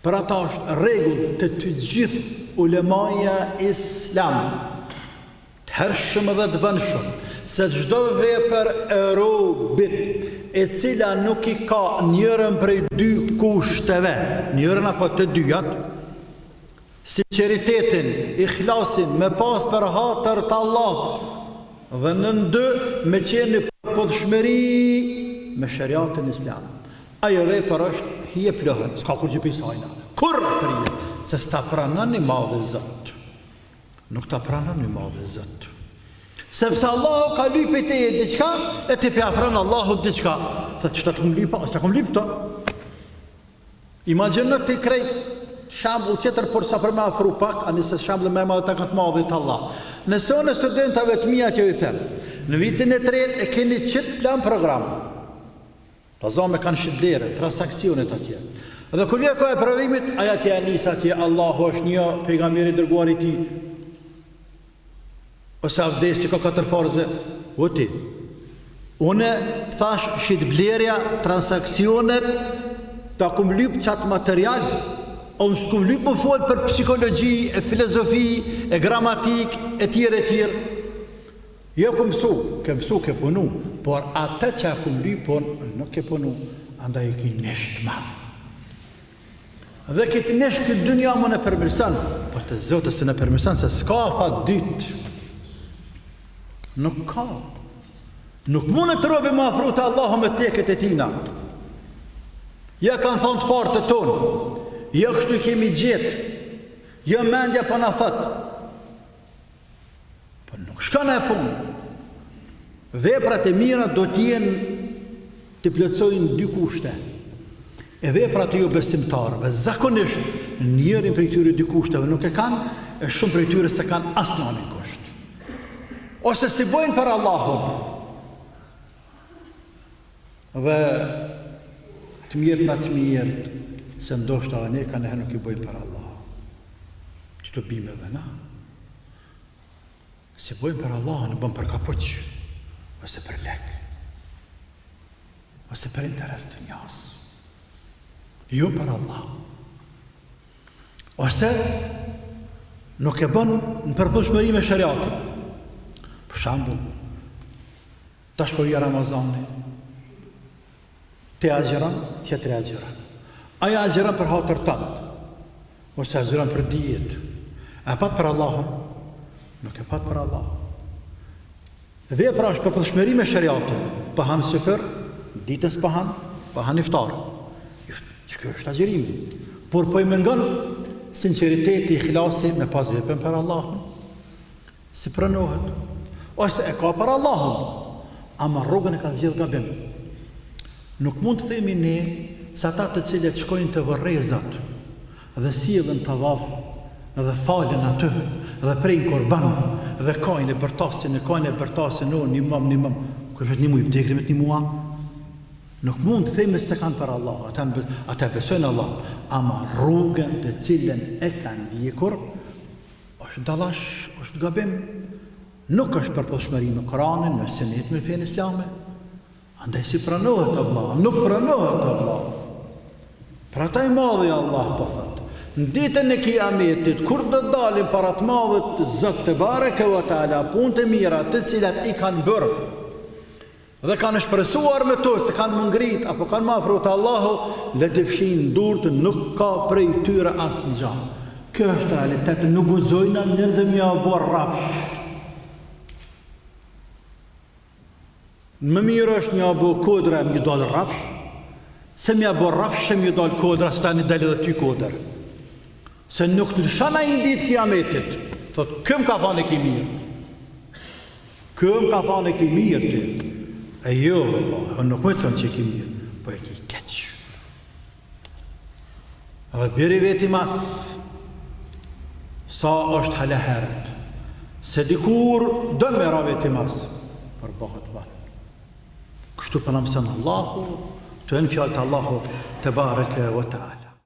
Për ata është rregull të të gjithë ulemaja islam, të hershëm dhe të vënshëm, se çdo vepër e robit e cila nuk i ka njërën prej dy kushteve, njërën apo të dyjat, sinqeritetin, ikhlasin, me pas për hatër të Allah, dhe në ndë me qenë për podshmëri me shariatin islam. Ajo vepër është hije plëhën, s'ka kur gjëpi sajna, kur për je, se s'ta pranon i madhe Zot. Nuk ta pranon i madhe Zot. Sepse Allahu ka lypë te diçka, e ti pjafran Allahu diçka. Thë që ta të kom lypa, s'ta kom lypë të. Imagjino ti krejt shambull tjetër, por sa për me afru pak, anise shambull me madhe të këtë madhe të Allah. Nëse unë studentave të mija që ju them, në vitin e tretë e keni qitë plan program. Lazame kanë shqidlere, transakcionet atje. Dhe kur vje ka e provimit, aja tja njësa atje, Allahu është një pejgamberi dërguar i ti, ose avdesi ka 4 farze, o ti. Une thash shqidblerja, transakcionet, ta kum lyp qatë material, unë s'kum lyp më folë për psikologji, e filozofi, e gramatik, e tjere. Jo ku mësu, ke mësu, ke punu, por atë që ku lypon, nuk ke punu, andaj e ki nesht ma. Dhe këtë nesht këtë dynja më në përmirësan, po të zotës në përmirësan, se s'ka fa dytë. Nuk ka. Nuk mune të robi ma afru të Allahu me teket e tina. Ja kanë thonë të partë të tonë, jo kështu i kemi gjetë, jo mendja për në thëtë. Për nuk shkana e punë. Veprat e mira do t'jenë të plëtsojnë 2 kushte. E veprat e jo besimtarëve, zakonisht njërin për këtyre 2 kushteve nuk e kanë, e shumë për këtyre se kanë asë një amin kusht. Ose si bojnë për Allahun. Dhe të mirët, se ndoshta dhe ne ka nëhe nuk i bojnë për Allah. Që të bime dhe na. Se bojnë për Allah, në bojnë për kapuq, ose për lek, ose për interes të njës. Jo për Allah. Ose nuk e bën në përputhshmëri me shariatin. Për shembull, dashporia Ramazani, te agjeron, tjetëri agjeron. Aja agjeron për hatër tënd, ose agjeron për dijet. E pat për Allahun? Nuk e pat për Allah. Vepra është përputhshmëri me shariatin. Pahan syfër, ditës pahan iftar. Që kjo është agjerimi. Por po i mëngon sinceriteti, ikhlasi me pas veprën për Allahun. Si pranohet. Ose e ka për Allahun, ama rrugën e ka zgjedh gabim. Nuk mund të themi ne se ata të cilët shkojnë të vërrezat dhe sjellën tavaf dhe falen aty dhe prejnë kurban dhe kajnë e bërtasin një mam kur vetë një muj vdekri me një mua. Nuk mund të themi se kanë për Allah, ata besojnë Allah, ama rrugën të cilën e kanë ndjekur është dallash, është gabim. Nuk është përputhshmëri me Koranin, me Sunetin, me fenë islame. Andaj si pranohet Allah, nuk pranohet Allah. Pra ta i madhi Allah po thot, në ditën e kiametit, kur do dalin para të madhit Zot te bareke ve taala, punët e mira të cilat i kanë bërë dhe kanë shpresuar me to se kanë më ngrit apo kanë më afru te Allahu, le të fshin durët, nuk ka prej tyre asnjë gjë. Kjo është realitet, nuk guzojnë njerëzit më apo rrafsh. Më mirë është më apo kodra më dal rrafsh, se më apo rrafsh më dal kodra, stani dalë dhe ty kodër. Se nuk të lëshana i në ditë kiametit, thot, këm ka thane ki mirë. Këm ka thane ki mirë ti. E jo, Allah, nuk me të thënë që ki mirë, po e ki keq. Dhe biri veti mas, sa është haleheret, se dikur dënë me ra veti mas, për bëhët banë. Kështu për në mësën Allahu, të e në fjallë të Allahu, të bareke vë ta'ala.